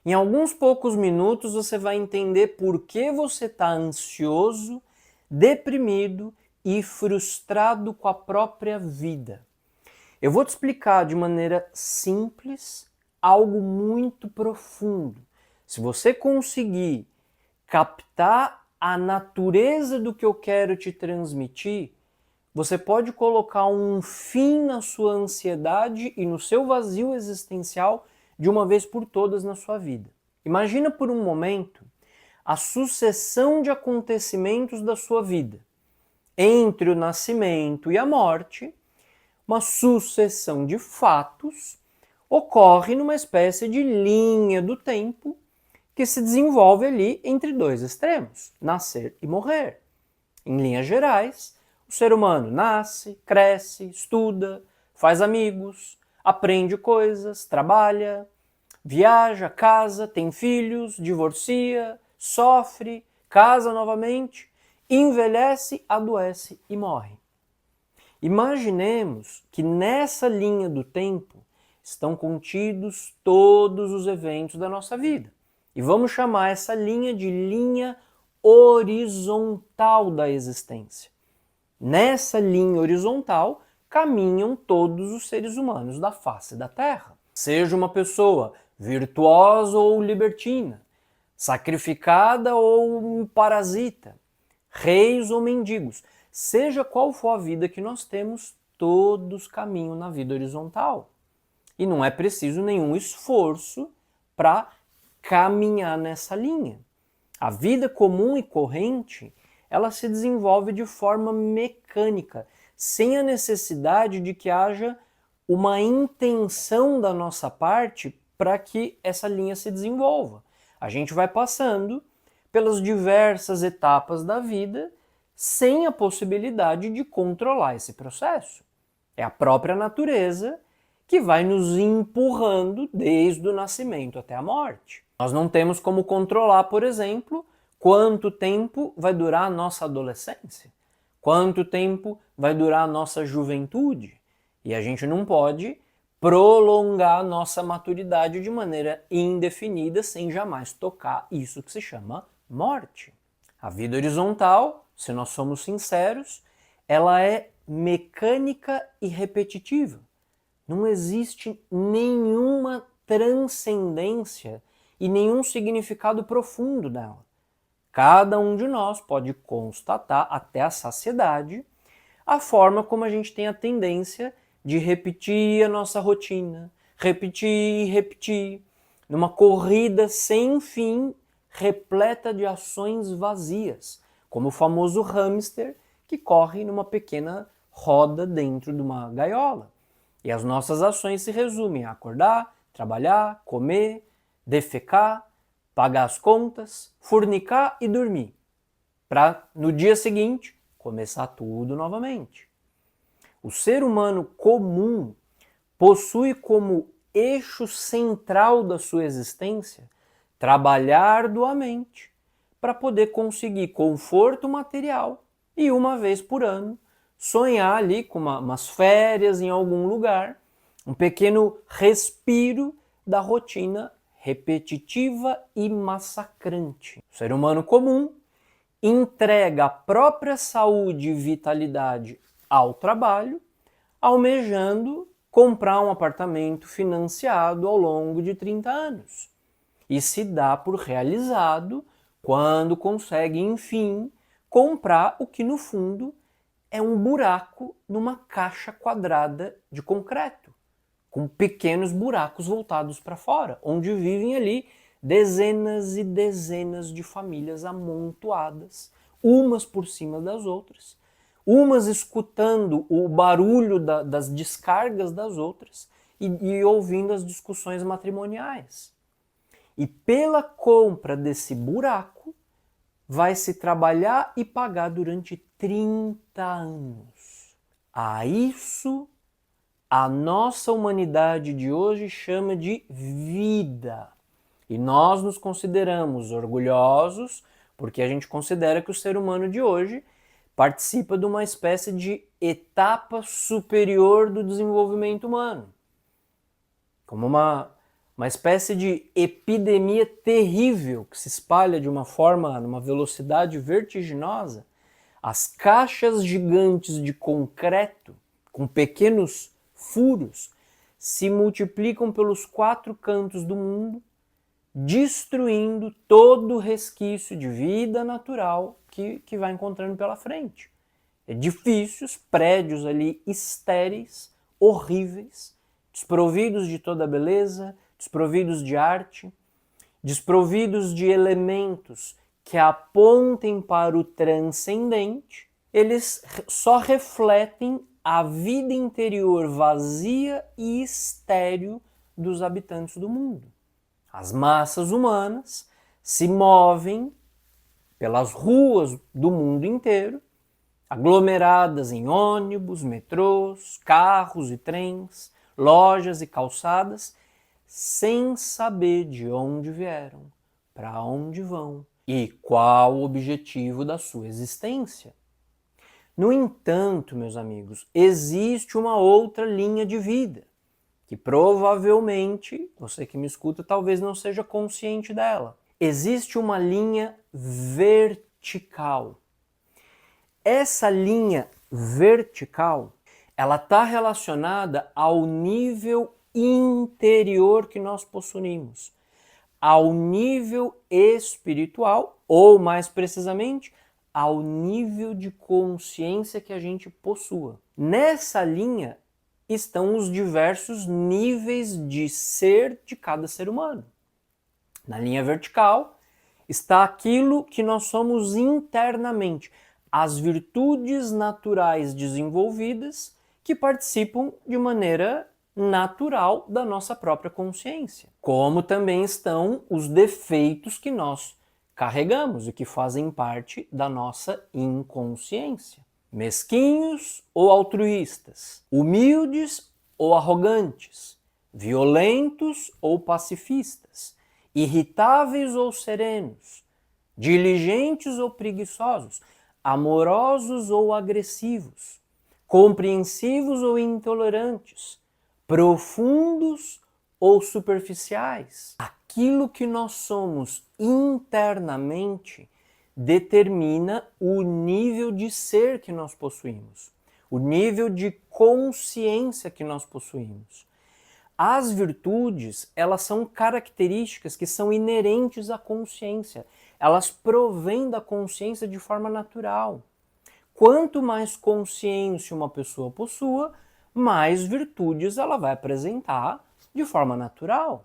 Em alguns poucos minutos você vai entender por que você está ansioso, deprimido e frustrado com a própria vida. Eu vou te explicar de maneira simples algo muito profundo. Se você conseguir captar a natureza do que eu quero te transmitir, você pode colocar um fim na sua ansiedade e no seu vazio existencial de uma vez por todas na sua vida. Imagina por um momento a sucessão de acontecimentos da sua vida. Entre o nascimento e a morte, uma sucessão de fatos ocorre numa espécie de linha do tempo que se desenvolve ali entre dois extremos, nascer e morrer. Em linhas gerais, o ser humano nasce, cresce, estuda, faz amigos, aprende coisas, trabalha, viaja, casa, tem filhos, divorcia, sofre, casa novamente, envelhece, adoece e morre. Imaginemos que nessa linha do tempo estão contidos todos os eventos da nossa vida. E vamos chamar essa linha de linha horizontal da existência. Nessa linha horizontal caminham todos os seres humanos da face da Terra. Seja uma pessoa virtuosa ou libertina, sacrificada ou um parasita, reis ou mendigos, seja qual for a vida que nós temos, todos caminham na vida horizontal. E não é preciso nenhum esforço para caminhar nessa linha. A vida comum e corrente, ela se desenvolve de forma mecânica, sem a necessidade de que haja uma intenção da nossa parte para que essa linha se desenvolva. A gente vai passando pelas diversas etapas da vida sem a possibilidade de controlar esse processo. É a própria natureza que vai nos empurrando desde o nascimento até a morte. Nós não temos como controlar, por exemplo, quanto tempo vai durar a nossa adolescência, quanto tempo vai durar a nossa juventude. E a gente não pode prolongar a nossa maturidade de maneira indefinida sem jamais tocar isso que se chama morte. A vida horizontal, se nós somos sinceros, ela é mecânica e repetitiva. Não existe nenhuma transcendência e nenhum significado profundo dela. Cada um de nós pode constatar até a saciedade a forma como a gente tem a tendência de repetir a nossa rotina, repetir e repetir, numa corrida sem fim, repleta de ações vazias, como o famoso hamster que corre numa pequena roda dentro de uma gaiola. E as nossas ações se resumem a acordar, trabalhar, comer, defecar, pagar as contas, fornicar e dormir, para no dia seguinte começar tudo novamente. O ser humano comum possui como eixo central da sua existência trabalhar arduamente para poder conseguir conforto material e, uma vez por ano, sonhar ali com umas férias em algum lugar, um pequeno respiro da rotina repetitiva e massacrante. O ser humano comum entrega a própria saúde e vitalidade ao trabalho, almejando comprar um apartamento financiado ao longo de 30 anos. E se dá por realizado quando consegue, enfim, comprar o que no fundo é um buraco numa caixa quadrada de concreto, com pequenos buracos voltados para fora, onde vivem ali dezenas e dezenas de famílias amontoadas, umas por cima das outras, umas escutando o barulho das descargas das outras e ouvindo as discussões matrimoniais. E pela compra desse buraco, vai se trabalhar e pagar durante 30 anos. A isso a nossa humanidade de hoje chama de vida. E nós nos consideramos orgulhosos porque a gente considera que o ser humano de hoje participa de uma espécie de etapa superior do desenvolvimento humano. Como uma espécie de epidemia terrível que se espalha de uma forma, numa velocidade vertiginosa, as caixas gigantes de concreto, com pequenos furos, se multiplicam pelos 4 cantos do mundo, destruindo todo o resquício de vida natural que vai encontrando pela frente. Edifícios, prédios ali estéreis, horríveis, desprovidos de toda beleza, desprovidos de arte, desprovidos de elementos que apontem para o transcendente, eles só refletem a vida interior vazia e estéril dos habitantes do mundo. As massas humanas se movem pelas ruas do mundo inteiro, aglomeradas em ônibus, metrôs, carros e trens, lojas e calçadas, sem saber de onde vieram, para onde vão e qual o objetivo da sua existência. No entanto, meus amigos, existe uma outra linha de vida, que provavelmente, você que me escuta, talvez não seja consciente dela. Existe uma linha vertical. Essa linha vertical, ela está relacionada ao nível interior que nós possuímos, ao nível espiritual, ou mais precisamente, ao nível de consciência que a gente possua. Nessa linha estão os diversos níveis de ser de cada ser humano. Na linha vertical está aquilo que nós somos internamente, as virtudes naturais desenvolvidas que participam de maneira natural da nossa própria consciência. Como também estão os defeitos que nós carregamos e que fazem parte da nossa inconsciência. Mesquinhos ou altruístas, humildes ou arrogantes, violentos ou pacifistas, irritáveis ou serenos, diligentes ou preguiçosos, amorosos ou agressivos, compreensivos ou intolerantes, profundos ou superficiais. Aquilo que nós somos internamente determina o nível de ser que nós possuímos, o nível de consciência que nós possuímos. As virtudes, elas são características que são inerentes à consciência. Elas provêm da consciência de forma natural. Quanto mais consciência uma pessoa possua, mais virtudes ela vai apresentar de forma natural,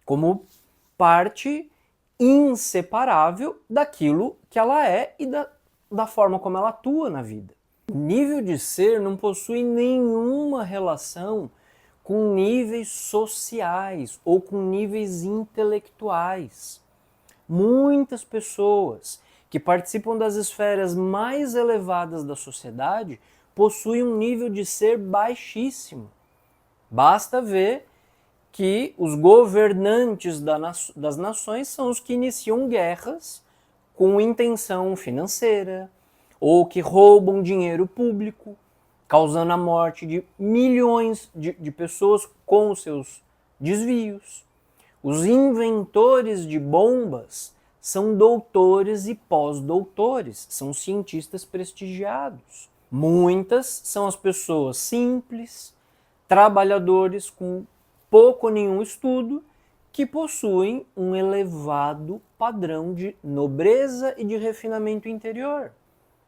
como parte inseparável daquilo que ela é e da forma como ela atua na vida. O nível de ser não possui nenhuma relação com níveis sociais ou com níveis intelectuais. Muitas pessoas que participam das esferas mais elevadas da sociedade possuem um nível de ser baixíssimo. Basta ver que os governantes das nações são os que iniciam guerras com intenção financeira ou que roubam dinheiro público, causando a morte de milhões de pessoas com os seus desvios. Os inventores de bombas são doutores e pós-doutores, são cientistas prestigiados. Muitas são as pessoas simples, trabalhadores com pouco ou nenhum estudo, que possuem um elevado padrão de nobreza e de refinamento interior.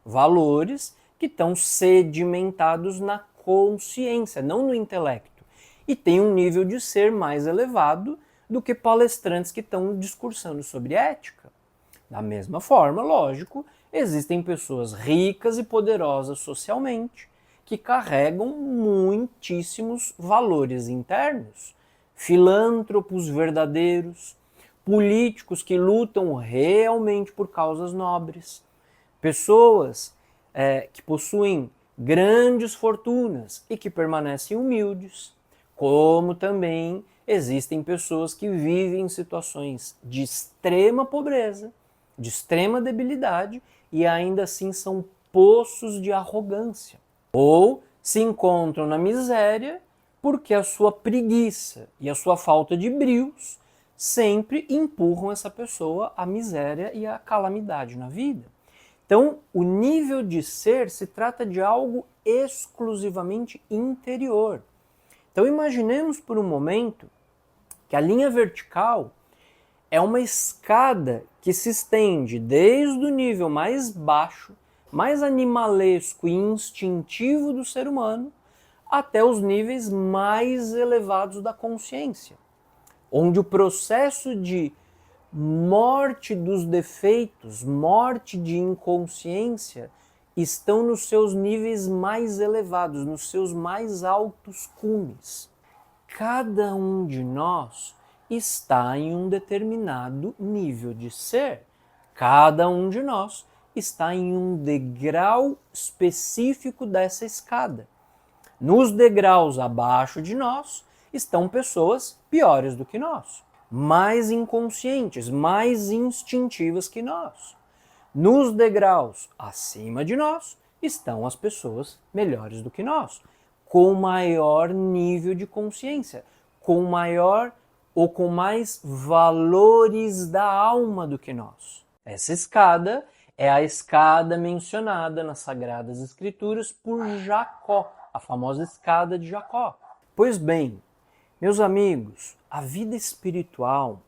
Valores que estão sedimentados na consciência, não no intelecto, e têm um nível de ser mais elevado do que palestrantes que estão discursando sobre ética. Da mesma forma, lógico, existem pessoas ricas e poderosas socialmente que carregam muitíssimos valores internos, filântropos verdadeiros, políticos que lutam realmente por causas nobres, pessoas que possuem grandes fortunas e que permanecem humildes, como também existem pessoas que vivem em situações de extrema pobreza, de extrema debilidade e ainda assim são poços de arrogância. Ou se encontram na miséria, porque a sua preguiça e a sua falta de brios sempre empurram essa pessoa à miséria e à calamidade na vida. Então, o nível de ser se trata de algo exclusivamente interior. Então, imaginemos por um momento que a linha vertical é uma escada que se estende desde o nível mais baixo, mais animalesco e instintivo do ser humano, até os níveis mais elevados da consciência, onde o processo de morte dos defeitos, morte de inconsciência, estão nos seus níveis mais elevados, nos seus mais altos cumes. Cada um de nós está em um determinado nível de ser. Cada um de nós está em um degrau específico dessa escada. Nos degraus abaixo de nós estão pessoas piores do que nós, mais inconscientes, mais instintivas que nós. Nos degraus acima de nós estão as pessoas melhores do que nós, com maior nível de consciência, com maior ou com mais valores da alma do que nós. Essa escada é a escada mencionada nas Sagradas Escrituras por Jacó, a famosa escada de Jacó. Pois bem, meus amigos, a vida espiritual,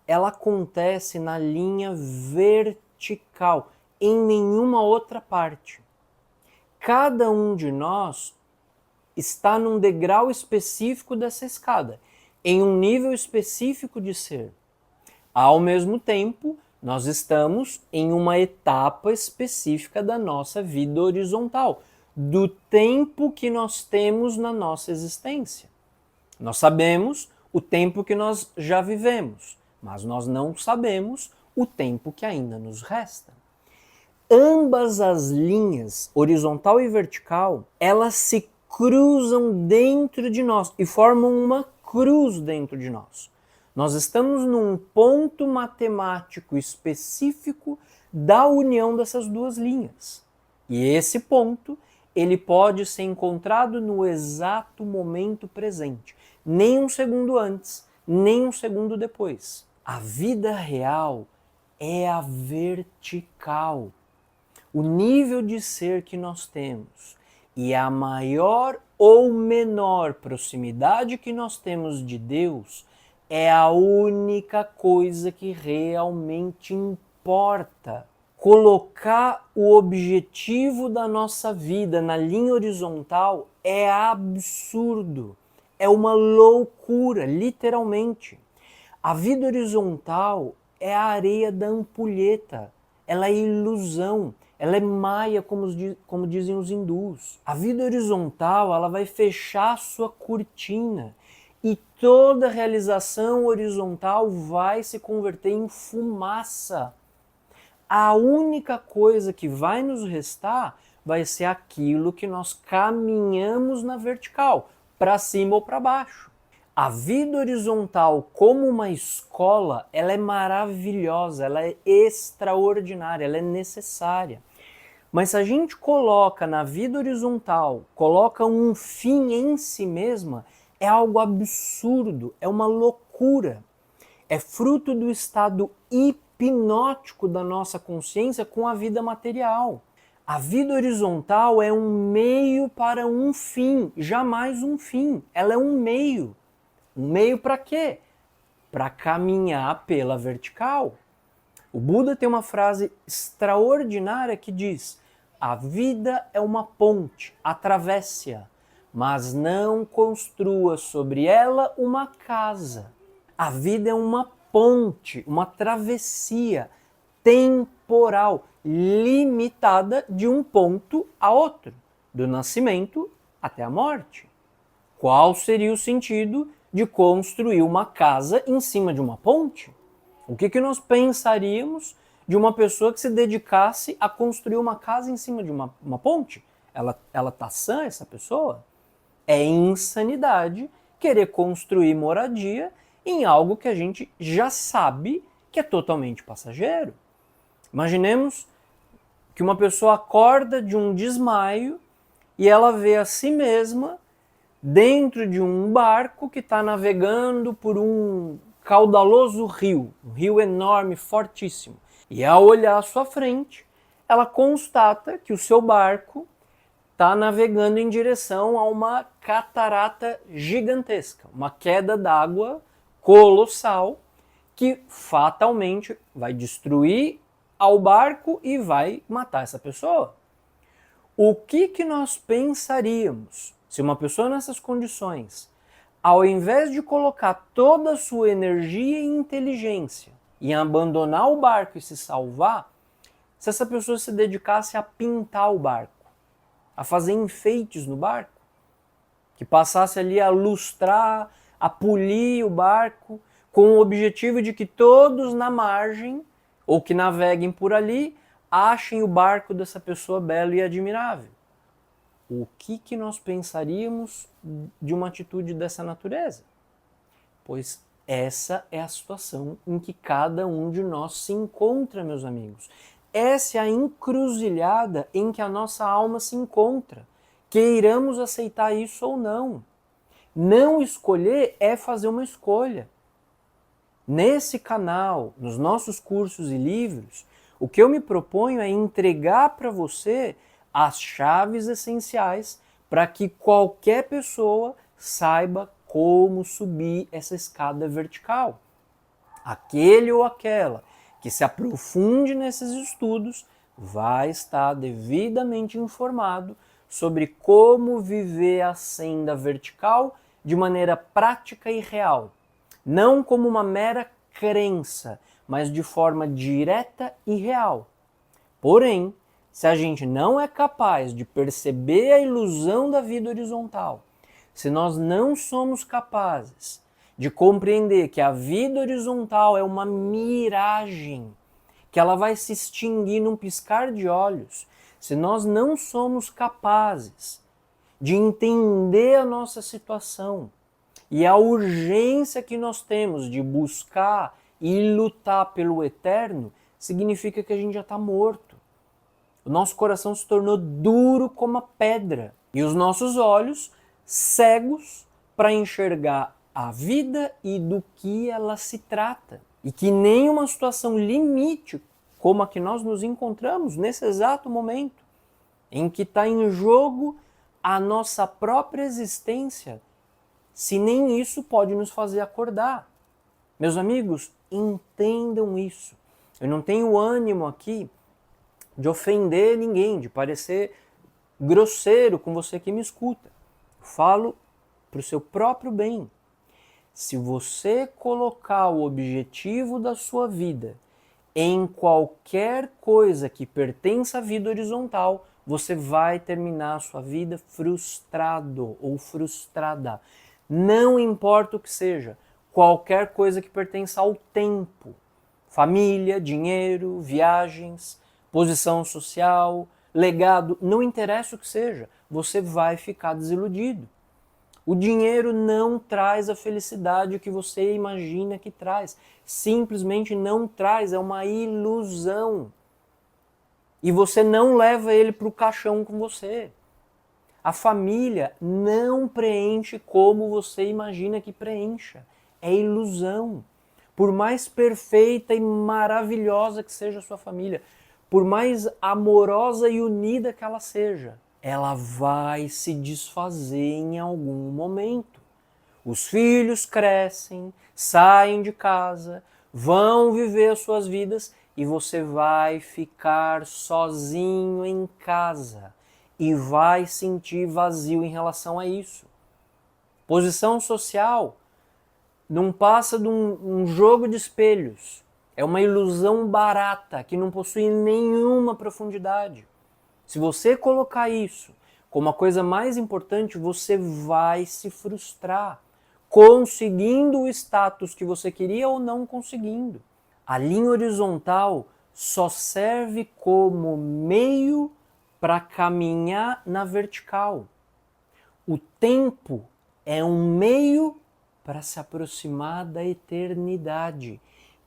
ela acontece na linha vertical, em nenhuma outra parte. Cada um de nós está num degrau específico dessa escada, em um nível específico de ser. Ao mesmo tempo, nós estamos em uma etapa específica da nossa vida horizontal, do tempo que nós temos na nossa existência. Nós sabemos o tempo que nós já vivemos, mas nós não sabemos o tempo que ainda nos resta. Ambas as linhas, horizontal e vertical, elas se cruzam dentro de nós e formam uma cruz dentro de nós. Nós estamos num ponto matemático específico da união dessas duas linhas. E esse ponto, ele pode ser encontrado no exato momento presente, nem um segundo antes, nem um segundo depois. A vida real é a vertical. O nível de ser que nós temos e a maior ou menor proximidade que nós temos de Deus é a única coisa que realmente importa. Colocar o objetivo da nossa vida na linha horizontal é absurdo, é uma loucura, literalmente. A vida horizontal é a areia da ampulheta, ela é ilusão, ela é maia, como dizem os hindus. A vida horizontal, ela vai fechar a sua cortina e toda realização horizontal vai se converter em fumaça. A única coisa que vai nos restar vai ser aquilo que nós caminhamos na vertical, para cima ou para baixo. A vida horizontal como uma escola, ela é maravilhosa, ela é extraordinária, ela é necessária. Mas se a gente coloca na vida horizontal, coloca um fim em si mesma, é algo absurdo, é uma loucura. É fruto do estado hipnótico da nossa consciência com a vida material. A vida horizontal é um meio para um fim, jamais um fim. Ela é um meio. Um meio para quê? Para caminhar pela vertical. O Buda tem uma frase extraordinária que diz: a vida é uma ponte, atravesse-a, mas não construa sobre ela uma casa. A vida é uma ponte, uma travessia temporal, limitada de um ponto a outro, do nascimento até a morte. Qual seria o sentido de construir uma casa em cima de uma ponte? O que nós pensaríamos de uma pessoa que se dedicasse a construir uma casa em cima de uma ponte? Ela tá sã, essa pessoa? É insanidade querer construir moradia em algo que a gente já sabe que é totalmente passageiro. Imaginemos que uma pessoa acorda de um desmaio e ela vê a si mesma dentro de um barco que está navegando por um caudaloso rio, um rio enorme, fortíssimo. E ao olhar à sua frente, ela constata que o seu barco está navegando em direção a uma catarata gigantesca, uma queda d'água colossal que fatalmente vai destruir ao barco e vai matar essa pessoa. O que nós pensaríamos se uma pessoa nessas condições, ao invés de colocar toda a sua energia e inteligência em abandonar o barco e se salvar, se essa pessoa se dedicasse a pintar o barco, a fazer enfeites no barco, que passasse ali a lustrar, a polir o barco, com o objetivo de que todos na margem, ou que naveguem por ali, achem o barco dessa pessoa belo e admirável. O que nós pensaríamos de uma atitude dessa natureza? Pois essa é a situação em que cada um de nós se encontra, meus amigos. Essa é a encruzilhada em que a nossa alma se encontra. Queiramos aceitar isso ou não. Não escolher é fazer uma escolha. Nesse canal, nos nossos cursos e livros, o que eu me proponho é entregar para você as chaves essenciais para que qualquer pessoa saiba como subir essa escada vertical. Aquele ou aquela que se aprofunde nesses estudos vai estar devidamente informado sobre como viver a senda vertical de maneira prática e real. Não como uma mera crença, mas de forma direta e real. Porém, se a gente não é capaz de perceber a ilusão da vida horizontal, se nós não somos capazes de compreender que a vida horizontal é uma miragem, que ela vai se extinguir num piscar de olhos, se nós não somos capazes de entender a nossa situação e a urgência que nós temos de buscar e lutar pelo eterno, significa que a gente já está morto. O nosso coração se tornou duro como a pedra e os nossos olhos cegos para enxergar a vida e do que ela se trata. E que nenhuma situação limite como a que nós nos encontramos nesse exato momento, em que está em jogo a nossa própria existência, se nem isso pode nos fazer acordar. Meus amigos, entendam isso. Eu não tenho ânimo aqui de ofender ninguém, de parecer grosseiro com você que me escuta. Eu falo para o seu próprio bem. Se você colocar o objetivo da sua vida em qualquer coisa que pertença à vida horizontal, você vai terminar a sua vida frustrado ou frustrada. Não importa o que seja, qualquer coisa que pertença ao tempo. Família, dinheiro, viagens, posição social, legado, não interessa o que seja, você vai ficar desiludido. O dinheiro não traz a felicidade que você imagina que traz. Simplesmente não traz, é uma ilusão. E você não leva ele para o caixão com você. A família não preenche como você imagina que preencha. É ilusão. Por mais perfeita e maravilhosa que seja a sua família, por mais amorosa e unida que ela seja, ela vai se desfazer em algum momento. Os filhos crescem, saem de casa, vão viver as suas vidas e você vai ficar sozinho em casa e vai sentir vazio em relação a isso. Posição social não passa de um jogo de espelhos. É uma ilusão barata que não possui nenhuma profundidade. Se você colocar isso como a coisa mais importante, você vai se frustrar, conseguindo o status que você queria ou não conseguindo. A linha horizontal só serve como meio para caminhar na vertical. O tempo é um meio para se aproximar da eternidade.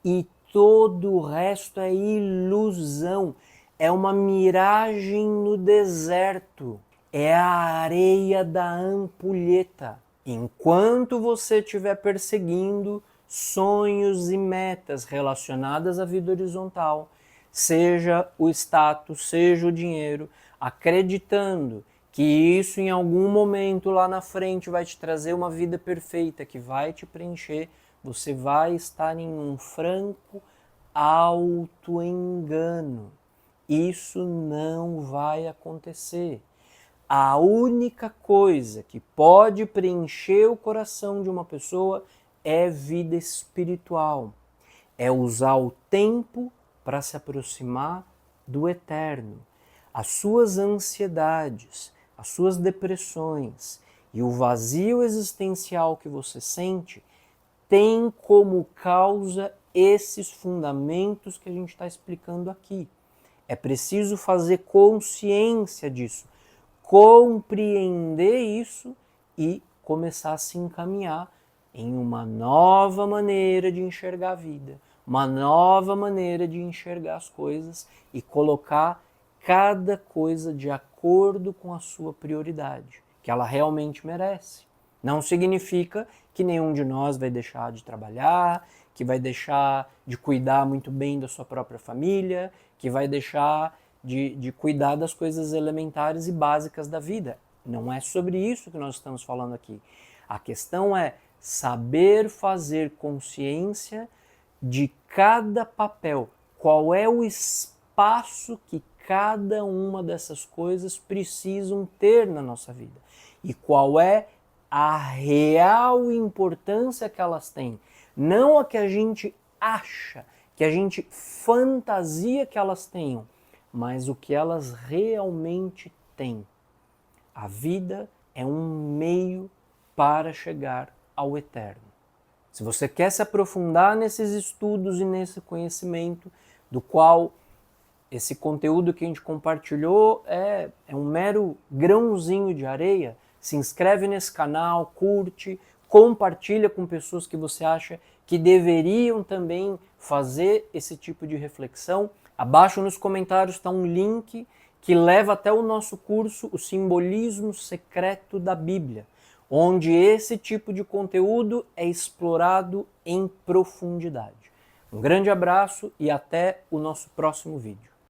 E todo o resto é ilusão. É uma miragem no deserto. é a areia da ampulheta. Enquanto você estiver perseguindo sonhos e metas relacionadas à vida horizontal, seja o status, seja o dinheiro, acreditando que isso em algum momento lá na frente vai te trazer uma vida perfeita, que vai te preencher, você vai estar em um franco auto-engano. Isso não vai acontecer. A única coisa que pode preencher o coração de uma pessoa é vida espiritual. É usar o tempo para se aproximar do eterno. As suas ansiedades, as suas depressões e o vazio existencial que você sente tem como causa esses fundamentos que a gente está explicando aqui. É preciso fazer consciência disso, compreender isso e começar a se encaminhar em uma nova maneira de enxergar a vida, uma nova maneira de enxergar as coisas e colocar cada coisa de acordo com a sua prioridade, que ela realmente merece. Não significa que nenhum de nós vai deixar de trabalhar, que vai deixar de cuidar muito bem da sua própria família, que vai deixar de cuidar das coisas elementares e básicas da vida. Não é sobre isso que nós estamos falando aqui. A questão é saber fazer consciência de cada papel, qual é o espaço que cada uma dessas coisas precisam ter na nossa vida e qual é a real importância que elas têm, não a que a gente acha, que a gente fantasia que elas tenham, mas o que elas realmente têm. A vida é um meio para chegar ao eterno. Se você quer se aprofundar nesses estudos e nesse conhecimento, do qual esse conteúdo que a gente compartilhou é um mero grãozinho de areia, se inscreve nesse canal, curte, compartilha com pessoas que você acha que deveriam também fazer esse tipo de reflexão. Abaixo nos comentários está um link que leva até o nosso curso, O Simbolismo Secreto da Bíblia, onde esse tipo de conteúdo é explorado em profundidade. Um grande abraço e até o nosso próximo vídeo.